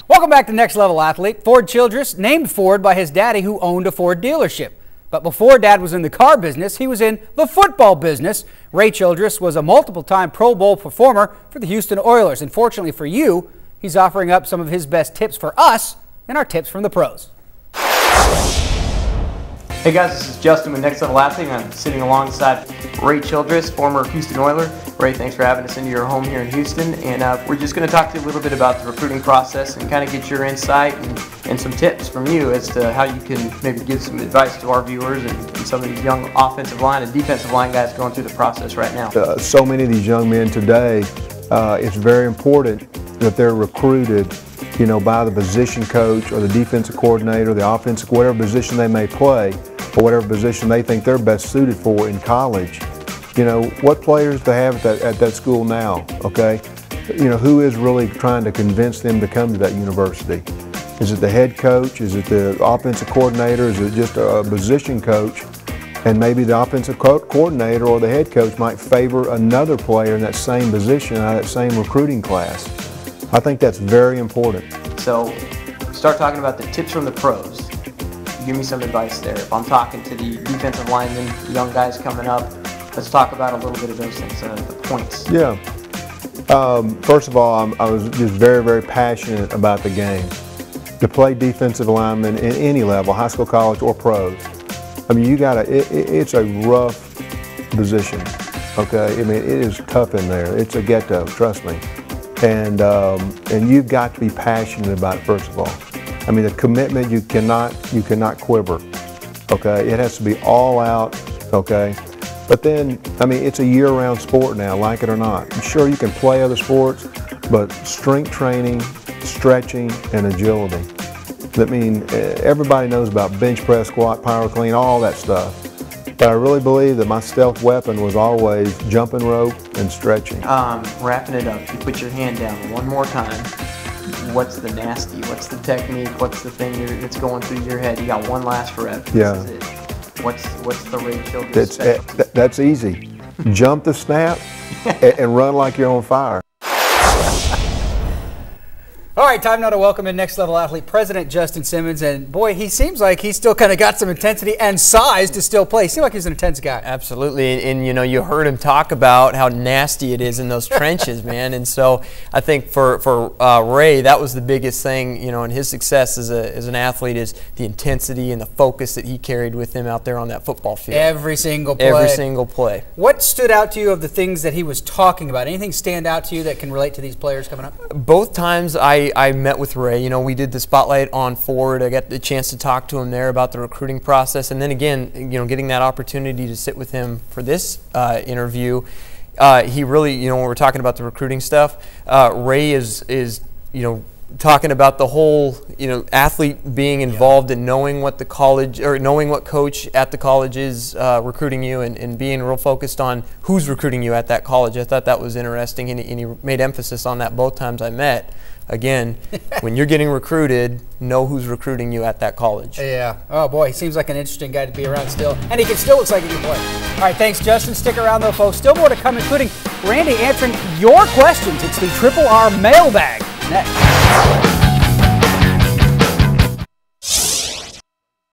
Welcome back to Next Level Athlete. Ford Childress named Ford by his daddy, who owned a Ford dealership. But before Dad was in the car business, he was in the football business. Ray Childress was a multiple-time Pro Bowl performer for the Houston Oilers. And fortunately for you, he's offering up some of his best tips for us in our Tips from the Pros. Hey guys, this is Justin with Next Level Athlete. I'm sitting alongside Ray Childress, former Houston Oiler. Ray, thanks for having us into your home here in Houston. And we're just going to talk to you a little bit about the recruiting process and kind of get your insight and some tips from you as to how you can maybe give some advice to our viewers and some of these young offensive line and defensive line guys going through the process right now. So many of these young men today, it's very important that they're recruited, by the position coach or the defensive coordinator, the offensive, whatever position they may play, or whatever position they think they're best suited for in college. What players they have at that school now, okay? Who is really trying to convince them to come to that university? Is it the head coach? Is it the offensive coordinator? Is it just a position coach? And maybe the offensive coordinator or the head coach might favor another player in that same position out of that same recruiting class. I think that's very important. So, start talking about the tips from the pros. Give me some advice there. If I'm talking to the defensive linemen, young guys coming up, let's talk about a little bit of those things, the points. Yeah. First of all, I was just very, very passionate about the game. To play defensive lineman in any level, high school, college, or pros, it's a rough position, okay? It is tough in there. It's a ghetto, trust me. And you've got to be passionate about it, first of all. The commitment, you cannot quiver, okay? It has to be all out, okay? But then, it's a year-round sport now, like it or not. Sure, you can play other sports, but strength training, stretching, and agility. Everybody knows about bench press, squat, power clean, all that stuff. But I really believe that my stealth weapon was always jumping rope and stretching. Wrapping it up, you put your hand down one more time. What's the nasty? What's the technique? What's the thing that's going through your head? You got one last rep. Yeah. This is it. What's the Ray Childress specialty? That's easy. Jump the snap and run like you're on fire. All right, time now to welcome in Next Level Athlete President Justin Simmons. And boy, he seems like he's still kind of got some intensity and size to still play. He seems like he's an intense guy. Absolutely. And you heard him talk about how nasty it is in those trenches, man. And so I think for Ray, that was the biggest thing, in his success as an athlete is the intensity and the focus that he carried with him out there on that football field. Every single play. Every single play. What stood out to you of the things that he was talking about? Anything stand out to you that can relate to these players coming up? Both times I met with Ray. We did the spotlight on Ford. I got the chance to talk to him there about the recruiting process, and then again, getting that opportunity to sit with him for this interview. He really, when we're talking about the recruiting stuff, Ray is talking about the whole, athlete being involved in knowing what the college or knowing what coach at the college is recruiting you and being real focused on who's recruiting you at that college. I thought that was interesting, and he made emphasis on that both times I met. Again, when you're getting recruited, know who's recruiting you at that college. Yeah. Oh, boy, he seems like an interesting guy to be around still. And he still looks like he can play. All right, thanks, Justin. Stick around, though, folks. Still more to come, including Randy answering your questions. It's the Triple R mailbag next.